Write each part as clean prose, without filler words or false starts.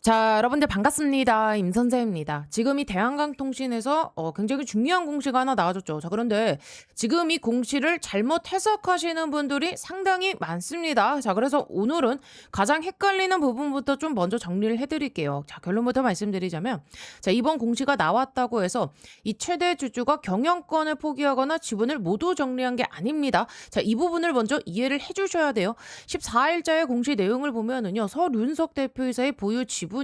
자, 여러분들 반갑습니다. 임선재입니다. 지금 이 대한강통신에서 굉장히 중요한 공시가 하나 나와줬죠. 자, 그런데 지금 이 공시를 잘못 해석하시는 분들이 상당히 많습니다. 자, 그래서 오늘은 가장 헷갈리는 부분부터 좀 먼저 정리를 해드릴게요. 자, 결론부터 말씀드리자면, 자, 이번 공시가 나왔다고 해서 이 최대 주주가 경영권을 포기하거나 지분을 모두 정리한 게 아닙니다. 자, 이 부분을 먼저 이해를 해주셔야 돼요. 14일자의 공시 내용을 보면은요, 설윤석 대표이사의 보유 지분이요,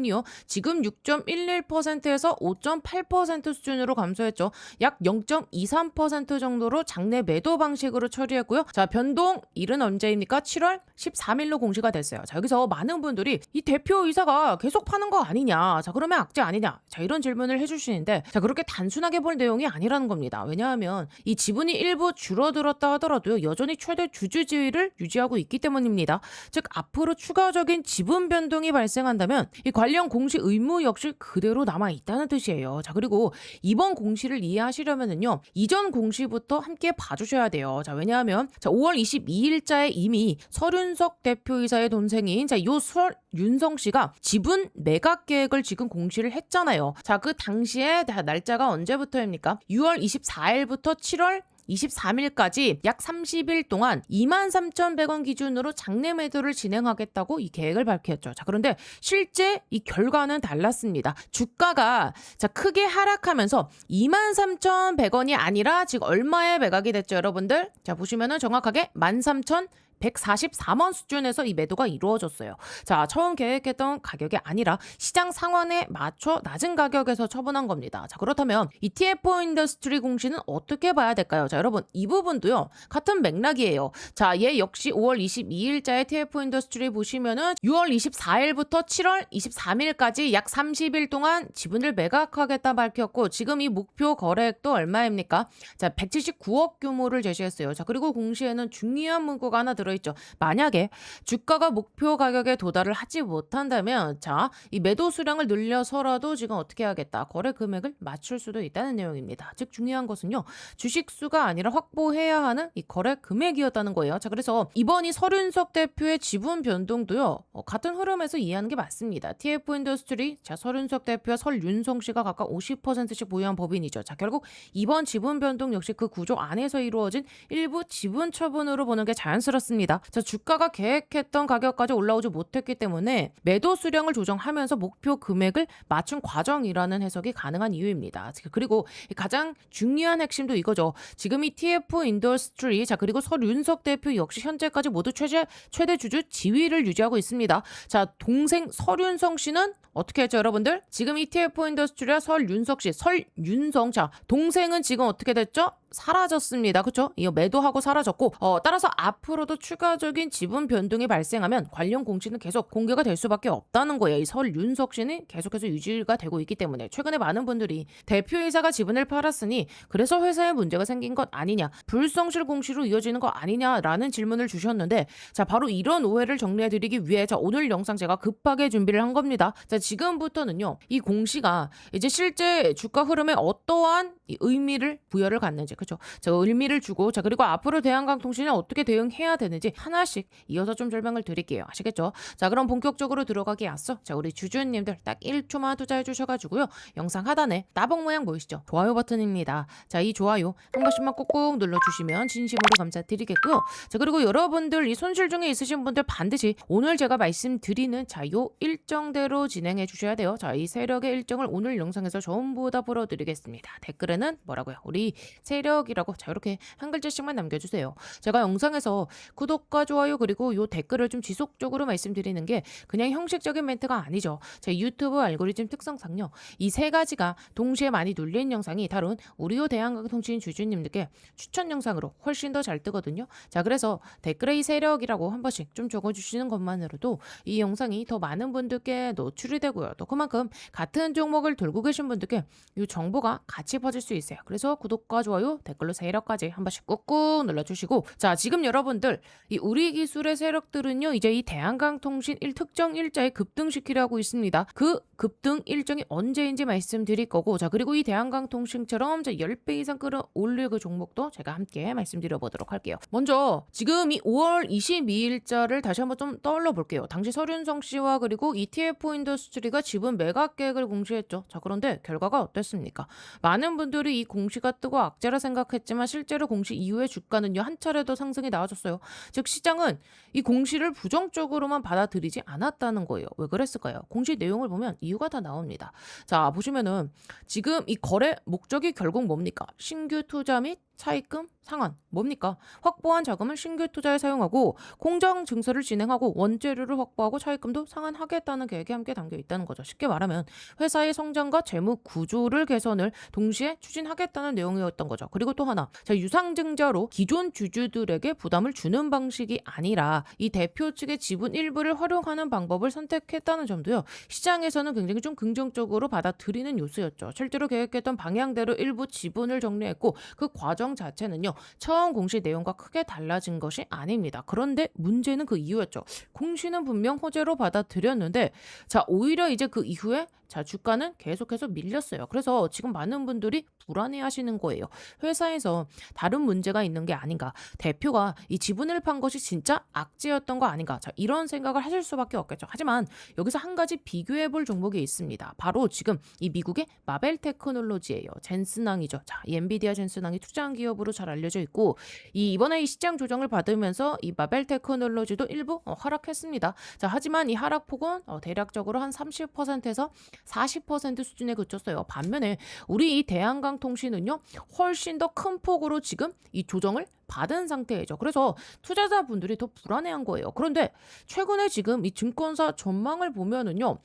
지금 6.11%에서 5.8% 수준으로 감소했죠. 약 0.23% 정도로 장내 매도 방식으로 처리했고요. 자, 변동일은 언제입니까? 7월 13일로 공시가 됐어요. 자, 여기서 많은 분들이 이 대표이사가 계속 파는 거 아니냐, 자, 그러면 악재 아니냐, 자, 이런 질문을 해주시는데, 자, 그렇게 단순하게 볼 내용이 아니라는 겁니다. 왜냐하면 이 지분이 일부 줄어들었다 하더라도요, 여전히 최대 주주 지위를 유지하고 있기 때문입니다. 즉, 앞으로 추가적인 지분 변동이 발생한다면 이 관련 공시 의무 역시 그대로 남아 있다는 뜻이에요. 자, 그리고 이번 공시를 이해하시려면은요, 이전 공시부터 함께 봐주셔야 돼요. 자, 왜냐하면 5월 22일자에 이미 설윤석 대표이사의 동생인 요 설윤성 씨가 지분 매각 계획을 지금 공시를 했잖아요. 자, 그 당시에 날짜가 언제부터입니까? 6월 24일부터 7월 23일까지 약 30일 동안 23,100원 기준으로 장내 매도를 진행하겠다고 이 계획을 밝혔죠. 자, 그런데 실제 이 결과는 달랐습니다. 주가가 크게 하락하면서 23,100원이 아니라 지금 얼마에 매각이 됐죠, 여러분들? 자, 보시면은 정확하게 13,144원 수준에서 이 매도가 이루어졌어요. 자, 처음 계획했던 가격이 아니라 시장 상한에 맞춰 낮은 가격에서 처분한 겁니다. 자, 그렇다면 이 TF 인더스트리 공시는 어떻게 봐야 될까요? 자, 여러분, 이 부분도요, 같은 맥락이에요. 자, 얘 역시 5월 22일자의 TF 인더스트리 보시면은 6월 24일부터 7월 23일까지 약 30일 동안 지분을 매각하겠다 밝혔고, 지금 이 목표 거래액도 얼마입니까? 자, 179억 규모를 제시했어요. 자, 그리고 공시에는 중요한 문구가 하나 들어있죠. 만약에 주가가 목표 가격에 도달을 하지 못한다면, 자, 이 매도 수량을 늘려서라도 지금 어떻게 하겠다, 거래 금액을 맞출 수도 있다는 내용입니다. 즉, 중요한 것은요, 주식 수가 아니라 확보해야 하는 이 거래 금액이었다는 거예요. 자, 그래서 이번 이 설윤석 대표의 지분 변동도요, 같은 흐름에서 이해하는 게 맞습니다. TF 인더스트리, 자, 설윤석 대표와 설윤성 씨가 각각 50%씩 보유한 법인이죠. 자, 결국 이번 지분 변동 역시 그 구조 안에서 이루어진 일부 지분 처분으로 보는 게 자연스럽습니다. 자, 주가가 계획했던 가격까지 올라오지 못했기 때문에 매도 수량을 조정하면서 목표 금액을 맞춘 과정이라는 해석이 가능한 이유입니다. 그리고 가장 중요한 핵심도 이거죠. 지금 이 TF 인더스트리, 자, 그리고 설윤석 대표 역시 현재까지 모두 최대 주주 지위를 유지하고 있습니다. 자, 동생 설윤성 씨는 어떻게 했죠, 여러분들? 지금 ETF 인더스트리와 설윤석 씨, 설윤성, 자, 동생은 지금 어떻게 됐죠? 사라졌습니다. 그렇죠? 이거 매도하고 사라졌고, 따라서 앞으로도 추가적인 지분 변동이 발생하면 관련 공시는 계속 공개가 될 수밖에 없다는 거예요. 이 설윤석 씨는 계속해서 유지가 되고 있기 때문에 최근에 많은 분들이 대표이사가 지분을 팔았으니 그래서 회사에 문제가 생긴 것 아니냐, 불성실 공시로 이어지는 거 아니냐라는 질문을 주셨는데, 자, 바로 이런 오해를 정리해드리기 위해 오늘 영상 제가 급하게 준비를 한 겁니다. 자, 지금부터는요, 이 공시가 이제 실제 주가 흐름에 어떠한 이 의미를 부여를 갖는지, 그렇죠? 자, 의미를 주고, 자, 그리고 앞으로 대한강통신이 어떻게 대응해야 되는지 하나씩 이어서 좀 설명을 드릴게요. 아시겠죠? 자, 그럼 본격적으로 들어가기에 앞서, 자, 우리 주주님들 딱 1초만 투자해 주셔가지고요, 영상 하단에 따봉 모양 보이시죠? 좋아요 버튼입니다. 자, 이 좋아요 한 번씩만 꾹꾹 눌러주시면 진심으로 감사드리겠고요. 자, 그리고 여러분들 이 손실 중에 있으신 분들 반드시 오늘 제가 말씀드리는 요 일정대로 진행해 주셔야 돼요. 자, 이 세력의 일정을 오늘 영상에서 전부 다 풀어드리겠습니다. 댓글에는 뭐라고요? 우리 세력이라고, 자, 이렇게 한 글자씩만 남겨주세요. 제가 영상에서 구독과 좋아요 그리고 요 댓글을 좀 지속적으로 말씀드리는 게 그냥 형식적인 멘트가 아니죠. 제 유튜브 알고리즘 특성상요, 이 세 가지가 동시에 많이 눌린 영상이 다룬 우리요 대한강통신 주주님들께 추천 영상으로 훨씬 더 잘 뜨거든요. 자, 그래서 댓글에 이 세력이라고 한 번씩 좀 적어주시는 것만으로도 이 영상이 더 많은 분들께 노출이 되고요, 또 그만큼 같은 종목을 들고 계신 분들께 이 정보가 같이 퍼질 수 있어요. 그래서 구독과 좋아요 댓글로 세력까지 한 번씩 꾹꾹 눌러주시고, 자, 지금 여러분들 이 우리 기술의 세력들은요 이제 이 대한강통신 특정 일자에 급등시키려고 있습니다. 그 급등 일정이 언제인지 말씀드릴 거고, 자, 그리고 이 대한강통신처럼 10배 이상 끌어올릴 그 종목도 제가 함께 말씀드려 보도록 할게요. 먼저 지금 이 5월 22일자를 다시 한번 좀 떠올려 볼게요. 당시 설윤성 씨와 그리고 ETF 인더스트리가 지분 매각 계획을 공시했죠. 자, 그런데 결과가 어땠습니까? 많은 분들이 이 공시가 뜨고 악재라 생각했지만 실제로 공시 이후에 주가는요 한 차례 더 상승이 나와줬어요. 즉 시장은 이 공시를 부정적으로만 받아들이지 않았다는 거예요. 왜 그랬을까요? 공시 내용을 보면 이유가 다 나옵니다. 자, 보시면은 지금 이 거래 목적이 결국 뭡니까? 신규 투자 및 차입금 상환 뭡니까? 확보한 자금을 신규 투자에 사용하고 공정 증서를 진행하고 원재료를 확보하고 차입금도 상환하겠다는 계획이 함께 담겨 있다는 거죠. 쉽게 말하면 회사의 성장과 재무 구조를 개선을 동시에 추진하겠다는 내용이었던 거죠. 그리고 또 하나, 자, 유상증자로 기존 주주들에게 부담을 주는 방식이 아니라 이 대표 측의 지분 일부를 활용하는 방법을 선택했다는 점도요. 시장에서는 굉장히 좀 긍정적으로 받아들이는 요소였죠. 실제로 계획했던 방향대로 일부 지분을 정리했고 그 과정 자체는요 처음 공시 내용과 크게 달라진 것이 아닙니다. 그런데 문제는 그 이유였죠. 공시는 분명 호재로 받아들였는데, 자, 오히려 이제 그 이후에 자, 주가는 계속해서 밀렸어요. 그래서 지금 많은 분들이 불안해하시는 거예요. 회사에서 다른 문제가 있는 게 아닌가, 대표가 이 지분을 판 것이 진짜 악재였던 거 아닌가, 자, 이런 생각을 하실 수밖에 없겠죠. 하지만 여기서 한 가지 비교해 볼 종목이 있습니다. 바로 지금 이 미국의 마벨 테크놀로지예요. 젠슨항이죠. 자, 이 엔비디아 젠슨항이 투자한 기업으로 잘 알려져 있고, 이번에 이 시장 조정을 받으면서 이 마벨 테크놀로지도 일부 하락했습니다. 자, 하지만 이 하락폭은 대략적으로 한 30%에서 40% 수준에 그쳤어요. 반면에 우리 이 대한강통신은요 훨씬 더 큰 폭으로 지금 이 조정을 받은 상태이죠. 그래서 투자자분들이 더 불안해한 거예요. 그런데 최근에 지금 이 증권사 전망을 보면은요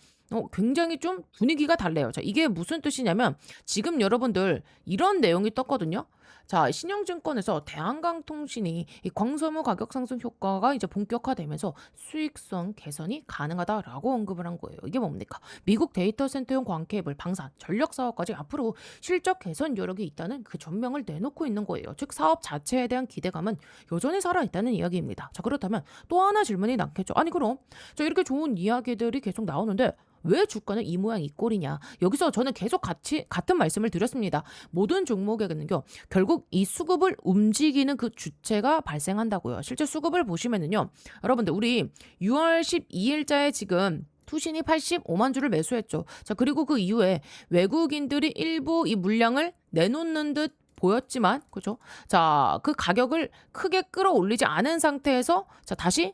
굉장히 좀 분위기가 달라요. 자, 이게 무슨 뜻이냐면 지금 여러분들 이런 내용이 떴거든요. 자, 신영증권에서 대한강통신이 이 광섬유 가격 상승 효과가 이제 본격화되면서 수익성 개선이 가능하다라고 언급을 한 거예요. 이게 뭡니까? 미국 데이터 센터용 광케이블, 방산, 전력 사업까지 앞으로 실적 개선 여력이 있다는 그 전명을 내놓고 있는 거예요. 즉 사업 자체에 대한 기대감은 여전히 살아있다는 이야기입니다. 자, 그렇다면 또 하나 질문이 남겠죠. 아니 그럼 자, 이렇게 좋은 이야기들이 계속 나오는데 왜 주가는 이 모양 이 꼴이냐? 여기서 저는 계속 같은 말씀을 드렸습니다. 모든 종목에는요 결국 이 수급을 움직이는 그 주체가 발생한다고요. 실제 수급을 보시면은요 여러분들 우리 6월 12일자에 지금 투신이 85만 주를 매수했죠. 자, 그리고 그 이후에 외국인들이 일부 이 물량을 내놓는 듯 보였지만, 그죠? 자, 그 가격을 크게 끌어올리지 않은 상태에서 자, 다시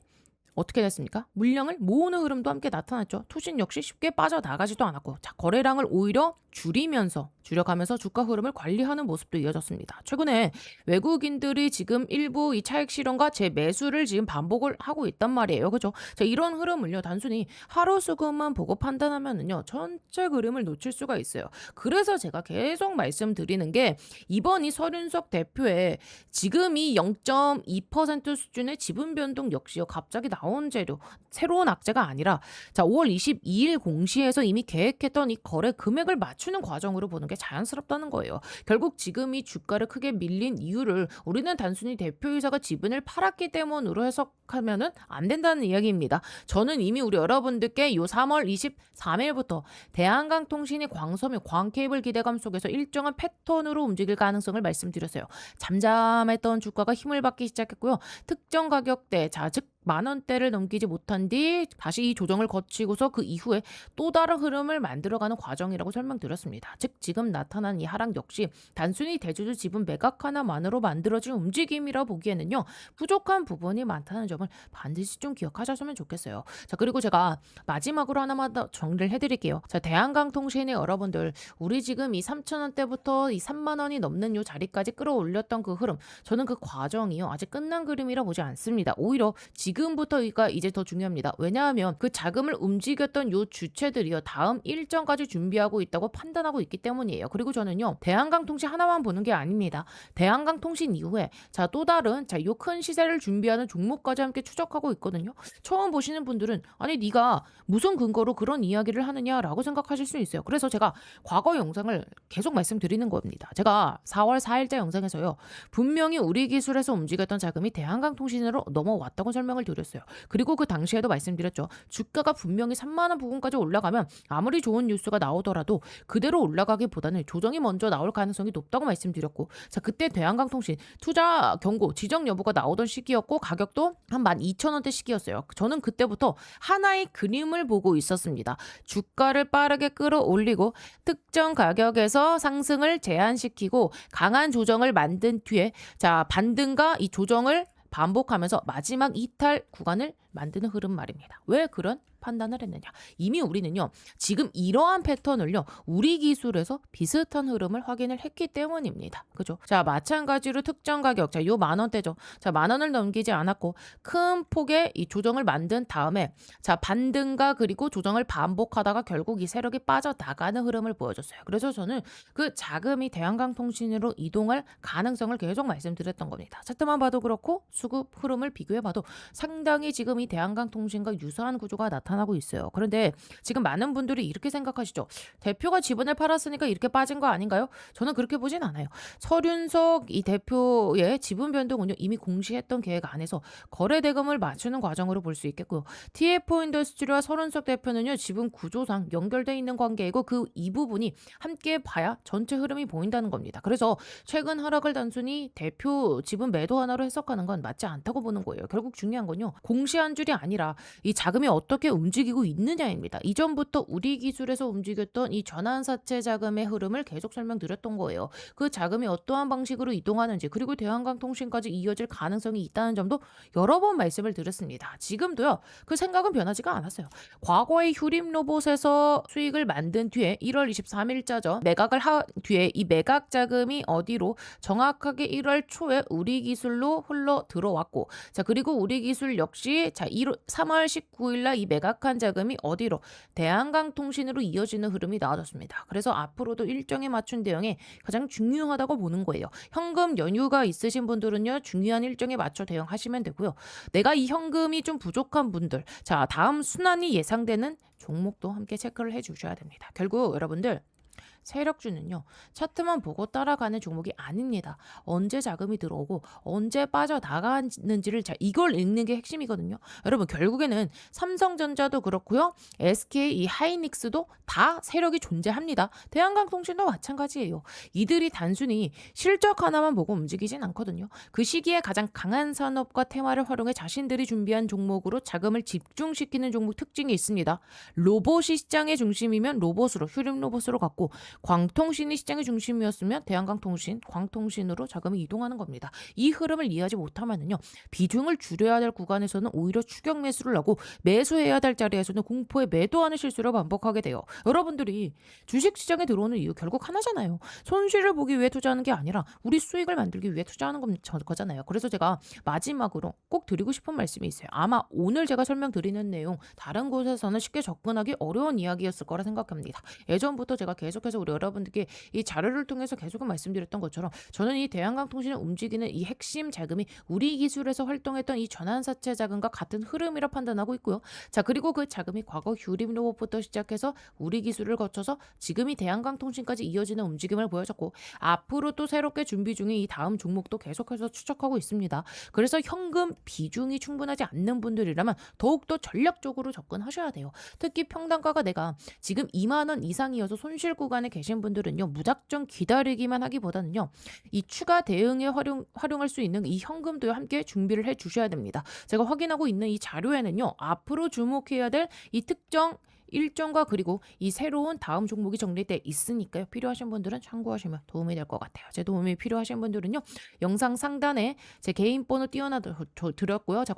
어떻게 됐습니까? 물량을 모으는 흐름도 함께 나타났죠. 투신 역시 쉽게 빠져나가지도 않았고, 자, 거래량을 오히려 줄여가면서 주가 흐름을 관리하는 모습도 이어졌습니다. 최근에 외국인들이 지금 일부 이 차익 실현과 재매수를 지금 반복을 하고 있단 말이에요. 그죠? 자, 이런 흐름을요 단순히 하루 수급만 보고 판단하면은요 전체 그림을 놓칠 수가 있어요. 그래서 제가 계속 말씀드리는 게 이번 이 설윤석 대표의 지금 이 0.2% 수준의 지분 변동 역시요 갑자기 나온 재료, 새로운 악재가 아니라 자, 5월 22일 공시에서 이미 계획했던 이 거래 금액을 맞추는 과정으로 보는 게 자연스럽다는 거예요. 결국 지금 이 주가를 크게 밀린 이유를 우리는 단순히 대표이사가 지분을 팔았기 때문으로 해석하면은 안 된다는 이야기입니다. 저는 이미 우리 여러분들께 요 3월 23일부터 대한강통신이 광섬유, 광케이블 기대감 속에서 일정한 패턴으로 움직일 가능성을 말씀드렸어요. 잠잠했던 주가가 힘을 받기 시작했고요. 특정 가격대, 자, 즉 만원대를 넘기지 못한 뒤 다시 이 조정을 거치고서 그 이후에 또 다른 흐름을 만들어가는 과정이라고 설명드렸습니다. 즉 지금 나타난 이 하락 역시 단순히 대주주 지분 매각 하나만으로 만들어진 움직임이라 보기에는요 부족한 부분이 많다는 점을 반드시 좀 기억하셨으면 좋겠어요. 자, 그리고 제가 마지막으로 하나만 더 정리를 해드릴게요. 자, 대한강통신의 여러분들 우리 지금 이 3,000원대부터 이 3만원이 넘는 요 자리까지 끌어올렸던 그 흐름, 저는 그 과정이요 아직 끝난 그림이라 보지 않습니다. 오히려 지금부터가 이제 더 중요합니다. 왜냐하면 그 자금을 움직였던 요 주체들이요. 다음 일정까지 준비하고 있다고 판단하고 있기 때문이에요. 그리고 저는요. 대한강통신 하나만 보는 게 아닙니다. 대한강통신 이후에 또 다른 요 큰 시세를 준비하는 종목까지 함께 추적하고 있거든요. 처음 보시는 분들은 아니 네가 무슨 근거로 그런 이야기를 하느냐라고 생각하실 수 있어요. 그래서 제가 과거 영상을 계속 말씀드리는 겁니다. 제가 4월 4일자 영상에서요. 분명히 우리 기술에서 움직였던 자금이 대한강통신으로 넘어왔다고 설명을 드렸어요. 그리고 그 당시에도 말씀드렸죠. 주가가 분명히 3만 원 부근까지 올라가면 아무리 좋은 뉴스가 나오더라도 그대로 올라가기보다는 조정이 먼저 나올 가능성이 높다고 말씀드렸고 그때 대한강통신 투자 경고 지정 여부가 나오던 시기였고 가격도 한 12,000원대 시기였어요. 저는 그때부터 하나의 그림을 보고 있었습니다. 주가를 빠르게 끌어올리고 특정 가격에서 상승을 제한시키고 강한 조정을 만든 뒤에 반등과 이 조정을 반복하면서 마지막 이탈 구간을 만드는 흐름 말입니다. 왜 그런 판단을 했느냐? 이미 우리는요. 지금 이러한 패턴을요. 우리 기술에서 비슷한 흐름을 확인을 했기 때문입니다. 그죠? 마찬가지로 특정 가격. 요 10,000원대죠. 10,000원을 넘기지 않았고 큰 폭의 이 조정을 만든 다음에 반등과 그리고 조정을 반복하다가 결국 이 세력이 빠져나가는 흐름을 보여줬어요. 그래서 저는 그 자금이 대한강통신으로 이동할 가능성을 계속 말씀드렸던 겁니다. 차트만 봐도 그렇고 수급 흐름을 비교해봐도 상당히 지금 이 대한강통신과 유사한 구조가 나타나고 있어요. 그런데 지금 많은 분들이 이렇게 생각하시죠. 대표가 지분을 팔았으니까 이렇게 빠진 거 아닌가요? 저는 그렇게 보진 않아요. 설윤석 이 대표의 지분 변동은요. 이미 공시했던 계획 안에서 거래 대금을 맞추는 과정으로 볼 수 있겠고요. TF 인더스트리와 설윤석 대표는요. 지분 구조상 연결돼 있는 관계이고 그 이 부분이 함께 봐야 전체 흐름이 보인다는 겁니다. 그래서 최근 하락을 단순히 대표 지분 매도 하나로 해석하는 건 맞지 않다고 보는 거예요. 결국 중요한 건요. 공시한 줄이 아니라 이 자금이 어떻게 움직이고 있느냐입니다. 이전부터 우리 기술에서 움직였던 이 전환사채 자금의 흐름을 계속 설명드렸던 거예요. 그 자금이 어떠한 방식으로 이동하는지 그리고 대한강통신까지 이어질 가능성이 있다는 점도 여러 번 말씀을 드렸습니다. 지금도요. 그 생각은 변하지가 않았어요. 과거의 휴림로봇에서 수익을 만든 뒤에 1월 23일자죠. 매각을 한 뒤에 이 매각 자금이 어디로 정확하게 1월 초에 우리 기술로 흘러 들어왔고 그리고 우리 기술 역시 3월 19일 날 이 매각한 자금이 어디로 대한강통신으로 이어지는 흐름이 나와졌습니다. 그래서 앞으로도 일정에 맞춘 대응이 가장 중요하다고 보는 거예요. 현금 연유가 있으신 분들은요. 중요한 일정에 맞춰 대응하시면 되고요. 내가 이 현금이 좀 부족한 분들 다음 순환이 예상되는 종목도 함께 체크를 해주셔야 됩니다. 결국 여러분들 세력주는요. 차트만 보고 따라가는 종목이 아닙니다. 언제 자금이 들어오고 언제 빠져나가는지를 이걸 읽는 게 핵심이거든요. 여러분 결국에는 삼성전자도 그렇고요. SK 이 하이닉스도 다 세력이 존재합니다. 대한강통신도 마찬가지예요. 이들이 단순히 실적 하나만 보고 움직이진 않거든요. 그 시기에 가장 강한 산업과 테마를 활용해 자신들이 준비한 종목으로 자금을 집중시키는 종목 특징이 있습니다. 로봇이 시장의 중심이면 로봇으로 휴림 로봇으로 갔고 광통신이 시장의 중심이었으면 대한강통신, 광통신으로 자금이 이동하는 겁니다. 이 흐름을 이해하지 못하면요. 비중을 줄여야 될 구간에서는 오히려 추격 매수를 하고 매수해야 될 자리에서는 공포에 매도하는 실수를 반복하게 돼요. 여러분들이 주식시장에 들어오는 이유 결국 하나잖아요. 손실을 보기 위해 투자하는 게 아니라 우리 수익을 만들기 위해 투자하는 거잖아요. 그래서 제가 마지막으로 꼭 드리고 싶은 말씀이 있어요. 아마 오늘 제가 설명드리는 내용 다른 곳에서는 쉽게 접근하기 어려운 이야기였을 거라 생각합니다. 예전부터 제가 계속해서 우리 여러분들께 이 자료를 통해서 계속 말씀드렸던 것처럼 저는 이 대한강통신을 움직이는 이 핵심 자금이 우리 기술에서 활동했던 이 전환사채 자금과 같은 흐름이라 판단하고 있고요. 그리고 그 자금이 과거 휴림로봇부터 시작해서 우리 기술을 거쳐서 지금이 대한강통신까지 이어지는 움직임을 보여줬고 앞으로 또 새롭게 준비 중인 이 다음 종목도 계속해서 추적하고 있습니다. 그래서 현금 비중이 충분하지 않는 분들이라면 더욱더 전략적으로 접근하셔야 돼요. 특히 평단가가 내가 지금 2만 원 이상이어서 손실 구간에 계신 분들은요. 무작정 기다리기만 하기보다는요. 이 추가 대응에 활용할 수 있는 이 현금도 함께 준비를 해 주셔야 됩니다. 제가 확인하고 있는 이 자료에는요. 앞으로 주목해야 될 이 특정 일정과 그리고 이 새로운 다음 종목이 정리돼 있으니까요. 필요하신 분들은 참고하시면 도움이 될 것 같아요. 제 도움이 필요하신 분들은요. 영상 상단에 제 개인 번호 띄워놔 드렸고요. 자,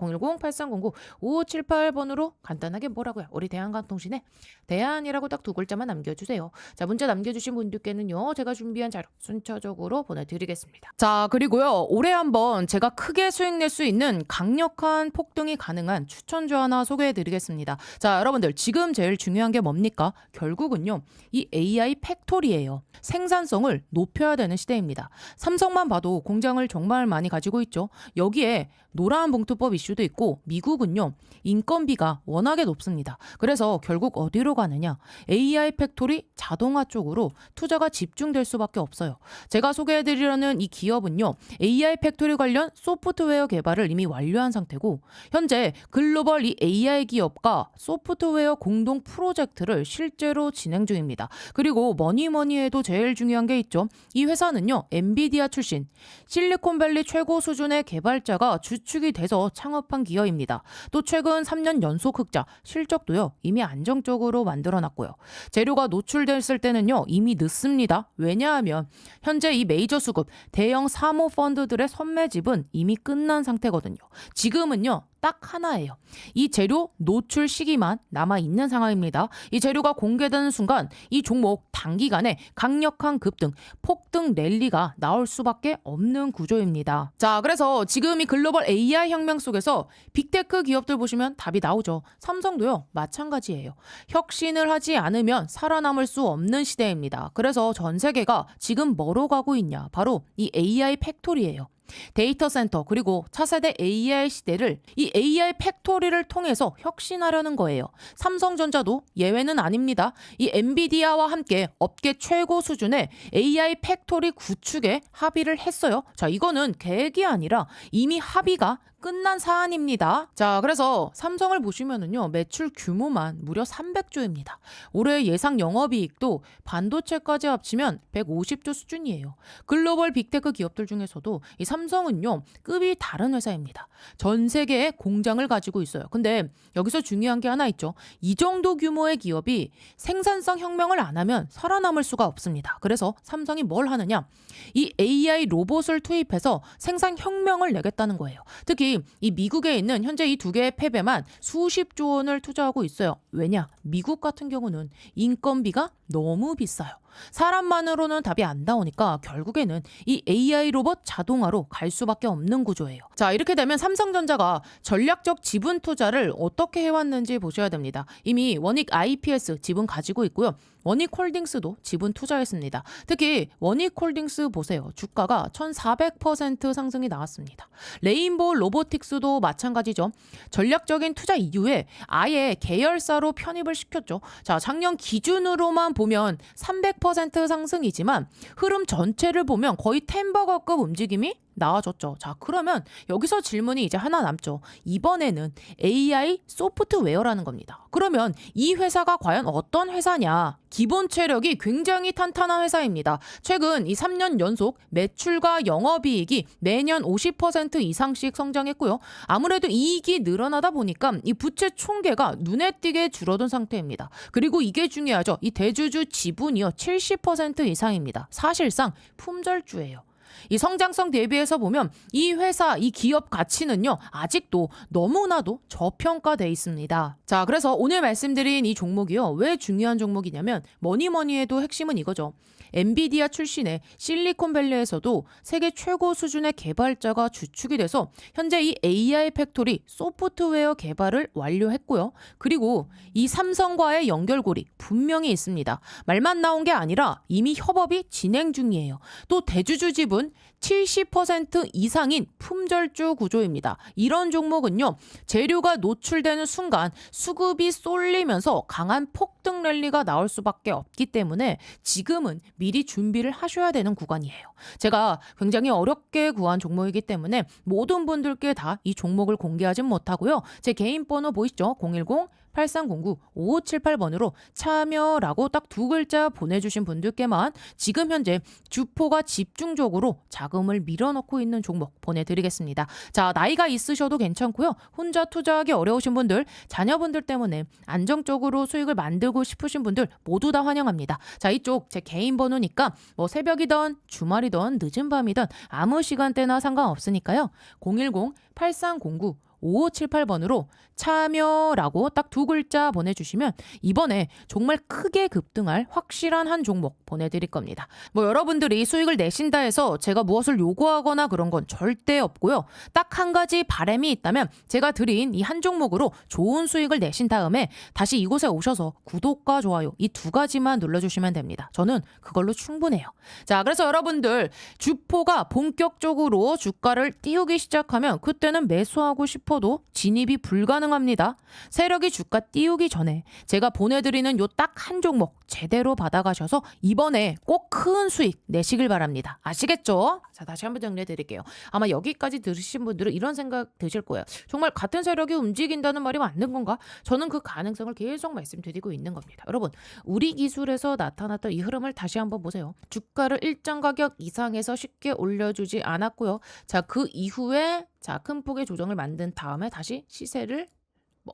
010-8309-5578번으로 간단하게 뭐라고요? 우리 대한강통신에 대한이라고 딱 두 글자만 남겨주세요. 자, 문자 남겨주신 분들께는요. 제가 준비한 자료 순차적으로 보내드리겠습니다. 자, 그리고요. 올해 한번 제가 크게 수익 낼 수 있는 강력한 폭등이 가능한 추천주 하나 소개해드리겠습니다. 자, 여러분들 지금 제일 중요한 게 뭡니까? 결국은요. 이 AI 팩토리예요. 생산성을 높여야 되는 시대입니다. 삼성만 봐도 공장을 정말 많이 가지고 있죠. 여기에 노란 봉투법 이슈도 있고 미국은요. 인건비가 워낙에 높습니다. 그래서 결국 어디로 가느냐? AI 팩토리 자동화 쪽으로 투자가 집중될 수밖에 없어요. 제가 소개해드리려는 이 기업은요. AI 팩토리 관련 소프트웨어 개발을 이미 완료한 상태고 현재 글로벌 이 AI 기업과 소프트웨어 공동 프로젝트를 실제로 진행 중입니다. 그리고 뭐니 해도 제일 중요한 게 있죠. 이 회사는요. 엔비디아 출신 실리콘밸리 최고 수준의 개발자가 주축이 돼서 창업한 기업입니다. 또 최근 3년 연속 흑자, 실적도요. 이미 안정적으로 만들어놨고요. 재료가 노출됐을 때는요. 이미 늦습니다. 왜냐하면 현재 이 메이저 수급, 대형 사모 펀드들의 선매집은 이미 끝난 상태거든요. 지금은요. 딱 하나예요. 이 재료 노출 시기만 남아있는 상황입니다. 이 재료가 공개되는 순간 이 종목 단기간에 강력한 급등, 폭등 랠리가 나올 수밖에 없는 구조입니다. 자, 그래서 지금 이 글로벌 AI 혁명 속에서 빅테크 기업들 보시면 답이 나오죠. 삼성도요. 마찬가지예요. 혁신을 하지 않으면 살아남을 수 없는 시대입니다. 그래서 전 세계가 지금 뭐로 가고 있냐? 바로 이 AI 팩토리예요. 데이터 센터 그리고 차세대 AI 시대를 이 AI 팩토리를 통해서 혁신하려는 거예요. 삼성전자도 예외는 아닙니다. 이 엔비디아와 함께 업계 최고 수준의 AI 팩토리 구축에 합의를 했어요. 자, 이거는 계획이 아니라 이미 합의가 끝난 사안입니다. 자, 그래서 삼성을 보시면은요, 매출 규모만 무려 300조입니다. 올해 예상 영업이익도 반도체까지 합치면 150조 수준이에요. 글로벌 빅테크 기업들 중에서도 이 삼성은요, 급이 다른 회사입니다. 전 세계에 공장을 가지고 있어요. 근데 여기서 중요한 게 하나 있죠. 이 정도 규모의 기업이 생산성 혁명을 안 하면 살아남을 수가 없습니다. 그래서 삼성이 뭘 하느냐? 이 AI 로봇을 투입해서 생산 혁명을 내겠다는 거예요. 특히 이 미국에 있는 현재 이 두 개의 폐배만 수십조 원을 투자하고 있어요. 왜냐? 미국 같은 경우는 인건비가 너무 비싸요. 사람만으로는 답이 안 나오니까 결국에는 이 AI 로봇 자동화로 갈 수밖에 없는 구조예요. 자, 이렇게 되면 삼성전자가 전략적 지분 투자를 어떻게 해왔는지 보셔야 됩니다. 이미 원익 IPS 지분 가지고 있고요. 원익홀딩스도 지분 투자했습니다. 특히 원익홀딩스 보세요. 주가가 1400% 상승이 나왔습니다. 레인보우 로보틱스도 마찬가지죠. 전략적인 투자 이후에 아예 계열사로 편입을 시켰죠. 자, 작년 기준으로만 보면 300% 상승이지만 흐름 전체를 보면 거의 템버거급 움직임이 나와줬죠. 자, 그러면 여기서 질문이 이제 하나 남죠. 이번에는 AI 소프트웨어라는 겁니다. 그러면 이 회사가 과연 어떤 회사냐? 기본 체력이 굉장히 탄탄한 회사입니다. 최근 이 3년 연속 매출과 영업이익이 매년 50% 이상씩 성장했고요. 아무래도 이익이 늘어나다 보니까 이 부채 총계가 눈에 띄게 줄어든 상태입니다. 그리고 이게 중요하죠. 이 대주주 지분이요. 70% 이상입니다. 사실상 품절주예요. 이 성장성 대비해서 보면 이 회사, 이 기업 가치는요, 아직도 너무나도 저평가돼 있습니다. 자, 그래서 오늘 말씀드린 이 종목이요, 왜 중요한 종목이냐면 뭐니 해도 핵심은 이거죠. 엔비디아 출신의 실리콘밸리에서도 세계 최고 수준의 개발자가 주축이 돼서 현재 이 AI 팩토리 소프트웨어 개발을 완료했고요. 그리고 이 삼성과의 연결고리 분명히 있습니다. 말만 나온 게 아니라 이미 협업이 진행 중이에요. 또 대주주 지분 70% 이상인 품절주 구조입니다. 이런 종목은요, 재료가 노출되는 순간 수급이 쏠리면서 강한 폭등 랠리가 나올 수밖에 없기 때문에 지금은 미리 준비를 하셔야 되는 구간이에요. 제가 굉장히 어렵게 구한 종목이기 때문에 모든 분들께 다 이 종목을 공개하진 못하고요. 제 개인 번호 보이시죠? 010 8309-5578번으로 참여라고 딱 두 글자 보내주신 분들께만 지금 현재 주포가 집중적으로 자금을 밀어넣고 있는 종목 보내드리겠습니다. 자, 나이가 있으셔도 괜찮고요. 혼자 투자하기 어려우신 분들, 자녀분들 때문에 안정적으로 수익을 만들고 싶으신 분들 모두 다 환영합니다. 자, 이쪽 제 개인 번호니까 뭐 새벽이든 주말이든 늦은 밤이든 아무 시간대나 상관없으니까요. 010-8309-5578번으로 참여라고 딱 두 글자 보내주시면 이번에 정말 크게 급등할 확실한 한 종목 보내드릴 겁니다. 뭐 여러분들이 수익을 내신다 해서 제가 무엇을 요구하거나 그런 건 절대 없고요. 딱 한 가지 바람이 있다면 제가 드린 이 한 종목으로 좋은 수익을 내신 다음에 다시 이곳에 오셔서 구독과 좋아요 이 두 가지만 눌러주시면 됩니다. 저는 그걸로 충분해요. 자, 그래서 여러분들 주포가 본격적으로 주가를 띄우기 시작하면 그때는 매수하고 싶어도 진입이 불가능합니다. 세력이 주가 띄우기 전에 제가 보내드리는 요 딱 한 종목 제대로 받아가셔서 이번에 꼭 큰 수익 내시길 바랍니다. 아시겠죠? 자, 다시 한번 정리해 드릴게요. 아마 여기까지 들으신 분들은 이런 생각 드실 거예요. 정말 같은 세력이 움직인다는 말이 맞는 건가? 저는 그 가능성을 계속 말씀드리고 있는 겁니다. 여러분, 우리 기술에서 나타났던 이 흐름을 다시 한번 보세요. 주가를 일정 가격 이상에서 쉽게 올려주지 않았고요. 자, 그 이후에 큰 폭의 조정을 만든 다음에 다시 시세를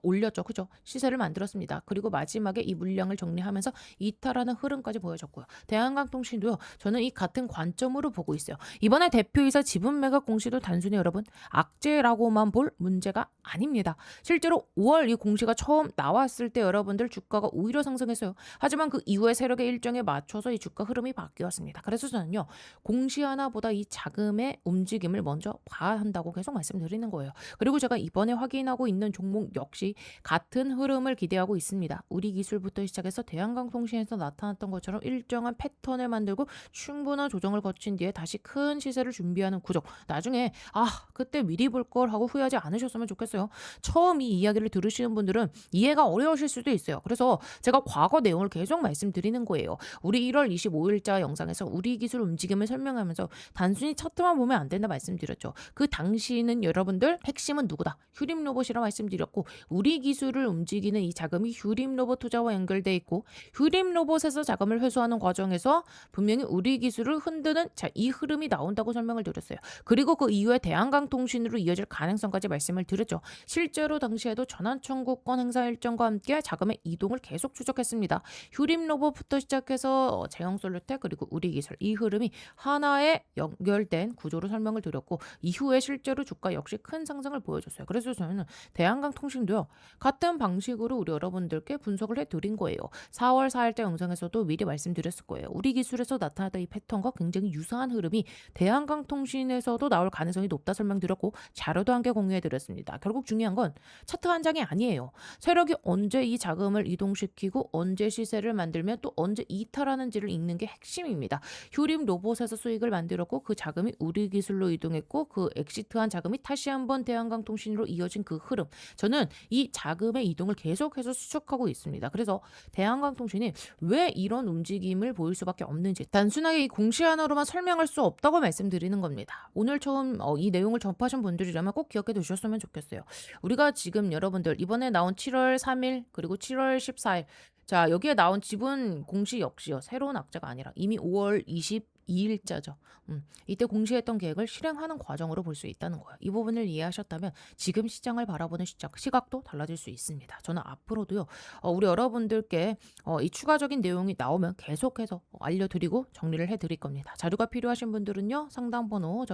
올렸죠. 그죠? 시세를 만들었습니다. 그리고 마지막에 이 물량을 정리하면서 이탈하는 흐름까지 보여줬고요. 대한강통신도요. 저는 이 같은 관점으로 보고 있어요. 이번에 대표이사 지분 매각 공시도 단순히 여러분 악재라고만 볼 문제가 아닙니다. 실제로 5월 이 공시가 처음 나왔을 때 여러분들 주가가 오히려 상승했어요. 하지만 그 이후에 세력의 일정에 맞춰서 이 주가 흐름이 바뀌었습니다. 그래서 저는요. 공시 하나보다 이 자금의 움직임을 먼저 봐야 한다고 계속 말씀드리는 거예요. 그리고 제가 이번에 확인하고 있는 종목 역시 같은 흐름을 기대하고 있습니다. 우리 기술부터 시작해서 대한강통신에서 나타났던 것처럼 일정한 패턴을 만들고 충분한 조정을 거친 뒤에 다시 큰 시세를 준비하는 구조. 나중에 그때 미리 볼 걸 하고 후회하지 않으셨으면 좋겠어요. 처음 이 이야기를 들으시는 분들은 이해가 어려우실 수도 있어요. 그래서 제가 과거 내용을 계속 말씀드리는 거예요. 우리 1월 25일자 영상에서 우리 기술 움직임을 설명하면서 단순히 차트만 보면 안 된다 말씀드렸죠. 그 당시는 여러분들 핵심은 누구다? 휴림 로봇이라 말씀드렸고 우리 기술을 움직이는 이 자금이 휴림 로봇 투자와 연결돼 있고 휴림 로봇에서 자금을 회수하는 과정에서 분명히 우리 기술을 흔드는 이 흐름이 나온다고 설명을 드렸어요. 그리고 그 이후에 대한강통신으로 이어질 가능성까지 말씀을 드렸죠. 실제로 당시에도 전환 청구권 행사 일정과 함께 자금의 이동을 계속 추적했습니다. 휴림 로봇부터 시작해서 제형솔루텍 그리고 우리 기술 이 흐름이 하나의 연결된 구조로 설명을 드렸고 이후에 실제로 주가 역시 큰 상승을 보여줬어요. 그래서 저는 대한강통신도요. 같은 방식으로 우리 여러분들께 분석을 해드린 거예요. 4월 4일자 영상에서도 미리 말씀드렸을 거예요. 우리 기술에서 나타났던 이 패턴과 굉장히 유사한 흐름이 대한강통신에서도 나올 가능성이 높다 설명드렸고 자료도 함께 공유해드렸습니다. 결국 중요한 건 차트 한 장이 아니에요. 세력이 언제 이 자금을 이동시키고 언제 시세를 만들면 또 언제 이탈하는지를 읽는 게 핵심입니다. 휴림 로봇에서 수익을 만들었고 그 자금이 우리 기술로 이동했고 그 엑시트한 자금이 다시 한번 대한강통신으로 이어진 그 흐름. 저는 이 자금의 이동을 계속해서 수축하고 있습니다. 그래서 대한강통신이 왜 이런 움직임을 보일 수밖에 없는지 단순하게 이 공시 하나로만 설명할 수 없다고 말씀드리는 겁니다. 오늘 처음 이 내용을 접하신 분들이라면 꼭 기억해 두셨으면 좋겠어요. 우리가 지금 여러분들 이번에 나온 7월 3일 그리고 7월 14일 자 여기에 나온 지분 공시 역시요. 새로운 악재가 아니라 이미 5월 22일자죠. 이때 공시했던 계획을 실행하는 과정으로 볼 수 있다는 거예요. 이 부분을 이해하셨다면 지금 시장을 바라보는 시각도 달라질 수 있습니다. 저는 앞으로도요. 우리 여러분들께 이 추가적인 내용이 나오면 계속해서 알려드리고 정리를 해드릴 겁니다. 자료가 필요하신 분들은요. 상담 번호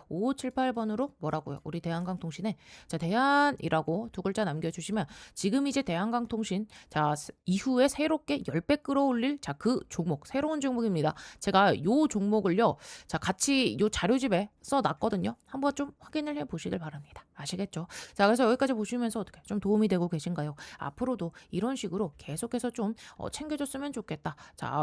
010-8309-5578번으로 뭐라고요? 우리 대한강통신에 대한이라고 두 글자 남겨주시면 지금 이제 대한강통신 이후에 새롭게 10배 끌어올릴 그 종목 새로운 종목입니다. 제가 요 종목을요. 같이 요 자료집에 써놨거든요. 한번 좀 확인을 해보시길 바랍니다. 아시겠죠? 그래서 여기까지 보시면서 어떻게 좀 도움이 되고 계신가요? 앞으로도 이런 식으로 계속해서 좀 챙겨줬으면 좋겠다.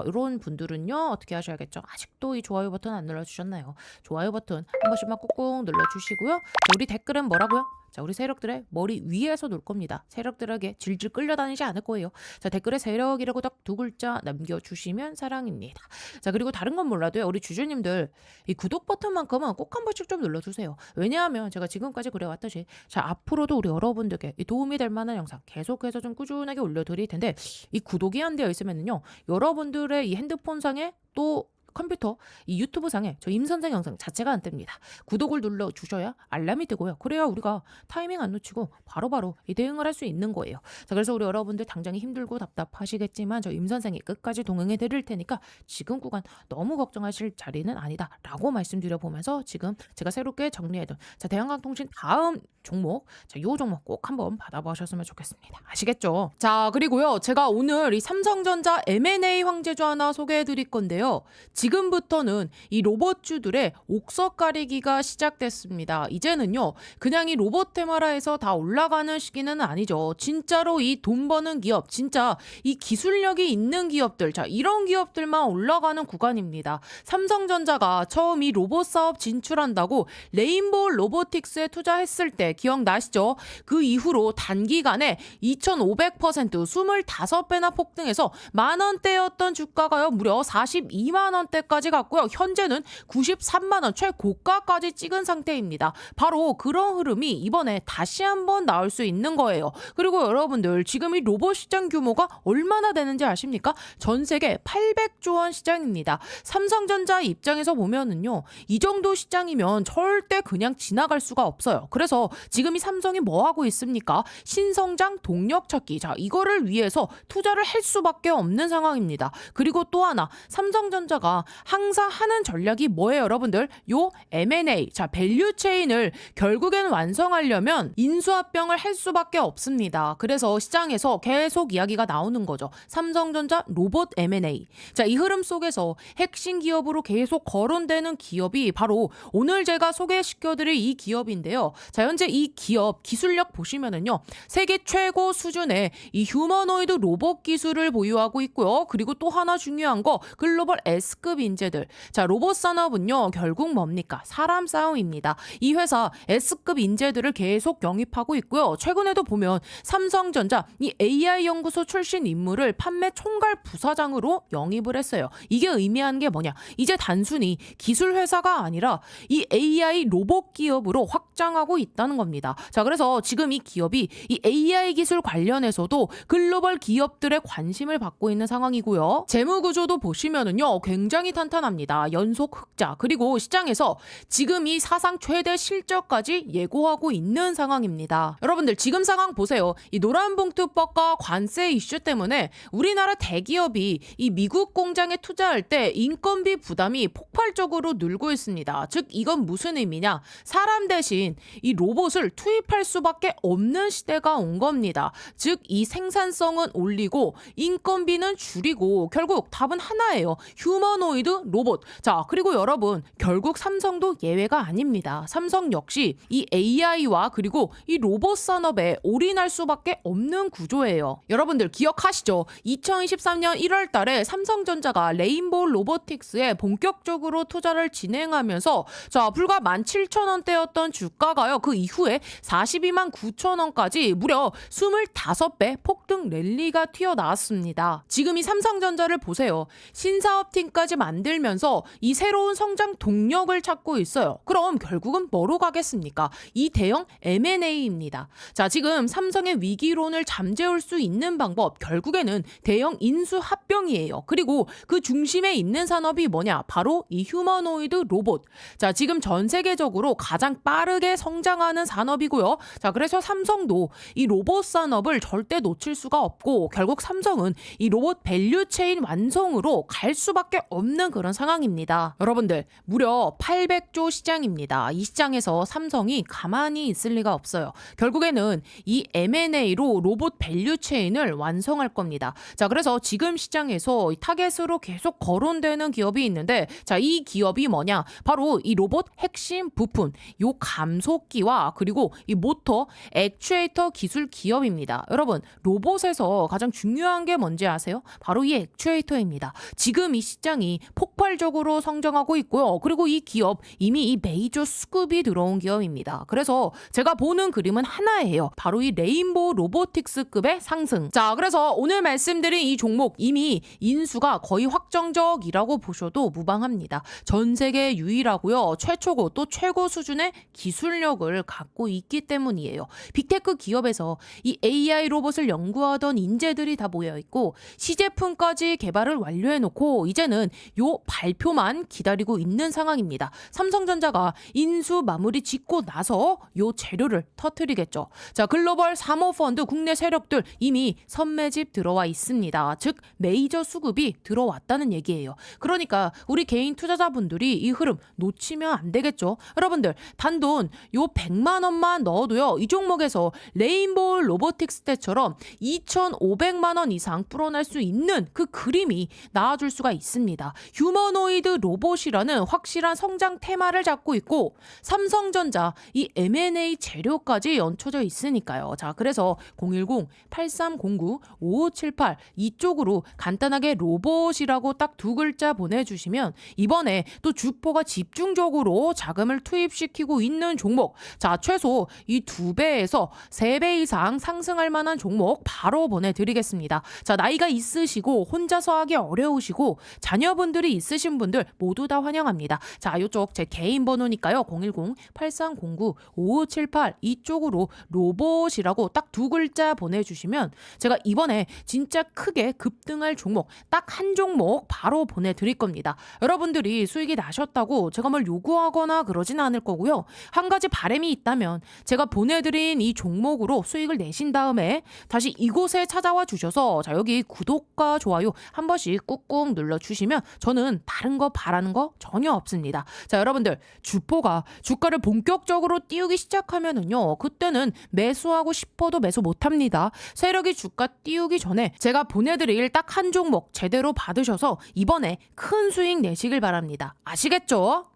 이런 분들은요. 어떻게 하셔야겠죠? 아직도 이 좋아요 버튼 안 눌러주셨나요? 좋아요 버튼 한 번씩만 꾹꾹 눌러주시고요. 우리 댓글은 뭐라고요? 자, 우리 세력들의 머리 위에서 놀 겁니다. 세력들에게 질질 끌려다니지 않을 거예요. 자, 댓글에 세력이라고 딱 두 글자 남겨주시면 사랑입니다. 자, 그리고 다른 건 몰라도요. 우리 주주님들 이 구독 버튼만큼은 꼭 한 번씩 좀 눌러주세요. 왜냐하면 제가 지금까지 그래왔듯이 자, 앞으로도 우리 여러분들께 이 도움이 될 만한 영상 계속해서 좀 꾸준하게 올려드릴 텐데 이 구독이 안 되어 있으면요. 여러분들의 이 핸드폰상에 또 컴퓨터, 이 유튜브 상에 저 임선생 영상 자체가 안 뜹니다. 구독을 눌러주셔야 알람이 뜨고요. 그래야 우리가 타이밍 안 놓치고 바로바로 이 대응을 할 수 있는 거예요. 자, 그래서 우리 여러분들 당장이 힘들고 답답하시겠지만 저 임선생이 끝까지 동행해 드릴 테니까 지금 구간 너무 걱정하실 자리는 아니다 라고 말씀드려 보면서 지금 제가 새롭게 정리해둔 자, 대한강통신 다음 종목, 자, 요 종목 꼭 한번 받아보셨으면 좋겠습니다. 아시겠죠? 자, 그리고요. 제가 오늘 이 삼성전자 M&A 황제주 하나 소개해 드릴 건데요. 지금부터는 이 로봇주들의 옥석 가리기가 시작됐습니다. 이제는요, 그냥 이 로봇 테마라에서 다 올라가는 시기는 아니죠. 진짜로 이 돈 버는 기업, 진짜 이 기술력이 있는 기업들, 자, 이런 기업들만 올라가는 구간입니다. 삼성전자가 처음 이 로봇 사업 진출한다고 레인보우 로보틱스에 투자했을 때 기억나시죠? 그 이후로 단기간에 2,500% 25배나 폭등해서 만원대였던 주가가요, 무려 42만원대까지 갔고요. 현재는 93만원 최고가까지 찍은 상태입니다. 바로 그런 흐름이 이번에 다시 한번 나올 수 있는 거예요. 그리고 여러분들 지금 이 로봇 시장 규모가 얼마나 되는지 아십니까? 전 세계 800조 원 시장입니다. 삼성전자 입장에서 보면은요, 이 정도 시장이면 절대 그냥 지나갈 수가 없어요. 그래서 지금 이 삼성이 뭐 하고 있습니까? 신성장 동력 찾기. 자, 이거를 위해서 투자를 할 수밖에 없는 상황입니다. 그리고 또 하나, 삼성전자가 항상 하는 전략이 뭐예요, 여러분들? 요 M&A, 자, 밸류 체인을 결국엔 완성하려면 인수합병을 할 수밖에 없습니다. 그래서 시장에서 계속 이야기가 나오는 거죠. 삼성전자 로봇 M&A. 자, 이 흐름 속에서 핵심 기업으로 계속 거론되는 기업이 바로 오늘 제가 소개시켜드릴 이 기업인데요. 자, 현재 이 기업 기술력 보시면은요, 세계 최고 수준의 이 휴머노이드 로봇 기술을 보유하고 있고요. 그리고 또 하나 중요한 거, 글로벌 S급 인재들. 자, 로봇 산업은요, 결국 뭡니까? 사람 싸움입니다. 이 회사 S급 인재들을 계속 영입하고 있고요. 최근에도 보면 삼성전자 이 AI 연구소 출신 인물을 판매 총괄 부사장으로 영입을 했어요. 이게 의미하는 게 뭐냐? 이제 단순히 기술 회사가 아니라 이 AI 로봇 기업으로 확장하고 있다는 겁니다. 자, 그래서 지금 이 기업이 이 AI 기술 관련해서도 글로벌 기업들의 관심을 받고 있는 상황이고요. 재무 구조도 보시면은요, 굉장히 탄탄합니다. 연속 흑자, 그리고 시장에서 지금 이 사상 최대 실적까지 예고하고 있는 상황입니다. 여러분들 지금 상황 보세요. 이 노란봉투법과 관세 이슈 때문에 우리나라 대기업이 이 미국 공장에 투자할 때 인건비 부담이 폭발적으로 늘고 있습니다. 즉 이건 무슨 의미냐? 사람 대신 이 로봇을 투입할 수밖에 없는 시대가 온 겁니다. 즉 이 생산성은 올리고 인건비는 줄이고 결국 답은 하나예요. 휴머노이드 로봇. 자, 그리고 여러분 결국 삼성도 예외가 아닙니다. 삼성 역시 이 AI와 그리고 이 로봇 산업에 올인할 수밖에 없는 구조예요. 여러분들 기억하시죠? 2023년 1월 달에 삼성전자가 레인보우 로보틱스에 본격적으로 투자를 진행하면서 자, 불과 17,000원대였던 주가가요, 그 이후에 42만 9천원까지 무려 25배 폭등 랠리가 튀어나왔습니다. 지금 이 삼성전자를 보세요. 신사업팀까지 만들면서 이 새로운 성장 동력을 찾고 있어요. 그럼 결국은 뭐로 가겠습니까? 이 대형 M&A입니다. 자, 지금 삼성의 위기론을 잠재울 수 있는 방법, 결국에는 대형 인수 합병이에요. 그리고 그 중심에 있는 산업이 뭐냐? 바로 이 휴머노이드 로봇. 자, 지금 전 세계적으로 가장 빠르게 성장하는 산업이고요. 자, 그래서 삼성도 이 로봇 산업을 절대 놓칠 수가 없고 결국 삼성은 이 로봇 밸류 체인 완성으로 갈 수밖에 없는 그런 상황입니다. 여러분들 무려 800조 시장입니다. 이 시장에서 삼성이 가만히 있을 리가 없어요. 결국에는 이 M&A로 로봇 밸류 체인을 완성할 겁니다. 자, 그래서 지금 시장에서 이 타겟으로 계속 거론되는 기업이 있는데 자, 이 기업이 뭐냐? 바로 이 로봇 핵심 부품, 요 감속기와 그리고 이 모터, 액추에이터 기술 기업입니다. 여러분 로봇에서 가장 중요한 게 뭔지 아세요? 바로 이 액추에이터입니다. 지금 이 시장이 시장이 폭발적으로 성장하고 있고요. 그리고 이 기업 이미 이 메이저 수급이 들어온 기업입니다. 그래서 제가 보는 그림은 하나예요. 바로 이 레인보우 로보틱스급의 상승. 자, 그래서 오늘 말씀드린 이 종목 이미 인수가 거의 확정적이라고 보셔도 무방합니다. 전 세계 유일하고요. 최초고 또 최고 수준의 기술력을 갖고 있기 때문이에요. 빅테크 기업에서 이 AI 로봇을 연구하던 인재들이 다 모여 있고 시제품까지 개발을 완료해놓고 이제는 요 발표만 기다리고 있는 상황입니다. 삼성전자가 인수 마무리 짓고 나서 요 재료를 터뜨리겠죠. 자, 글로벌 사모펀드 국내 세력들 이미 선매집 들어와 있습니다. 즉 메이저 수급이 들어왔다는 얘기예요. 그러니까 우리 개인 투자자분들이 이 흐름 놓치면 안 되겠죠. 여러분들 단돈 요 100만 원만 넣어도요. 이 종목에서 레인보우 로보틱스 때처럼 2,500만 원 이상 불어날 수 있는 그 그림이 나와줄 수가 있습니다. 휴머노이드 로봇이라는 확실한 성장 테마를 잡고 있고 삼성전자 이 M&A 재료까지 얹혀져 있으니까요. 자, 그래서 010-8309-5578 이쪽으로 간단하게 로봇이라고 딱 두 글자 보내주시면 이번에 또 주포가 집중적으로 자금을 투입시키고 있는 종목, 자 최소 이 2배에서 3배 이상 상승할 만한 종목 바로 보내드리겠습니다. 자, 나이가 있으시고 혼자서 하기 어려우시고 자녀분들이 있으신 분들 모두 다 환영합니다. 자, 이쪽 제 개인 번호니까요. 010-8309-5578 이쪽으로 로봇이라고 딱 두 글자 보내주시면 제가 이번에 진짜 크게 급등할 종목 딱 한 종목 바로 보내드릴 겁니다. 여러분들이 수익이 나셨다고 제가 뭘 요구하거나 그러진 않을 거고요. 한 가지 바람이 있다면 제가 보내드린 이 종목으로 수익을 내신 다음에 다시 이곳에 찾아와 주셔서 자 여기 구독과 좋아요 한 번씩 꾹꾹 눌러주시면 저는 다른 거 바라는 거 전혀 없습니다. 자, 여러분들 주포가 주가를 본격적으로 띄우기 시작하면은요 그때는 매수하고 싶어도 매수 못합니다. 세력이 주가 띄우기 전에 제가 보내드릴 딱 한 종목 제대로 받으셔서 이번에 큰 수익 내시길 바랍니다. 아시겠죠?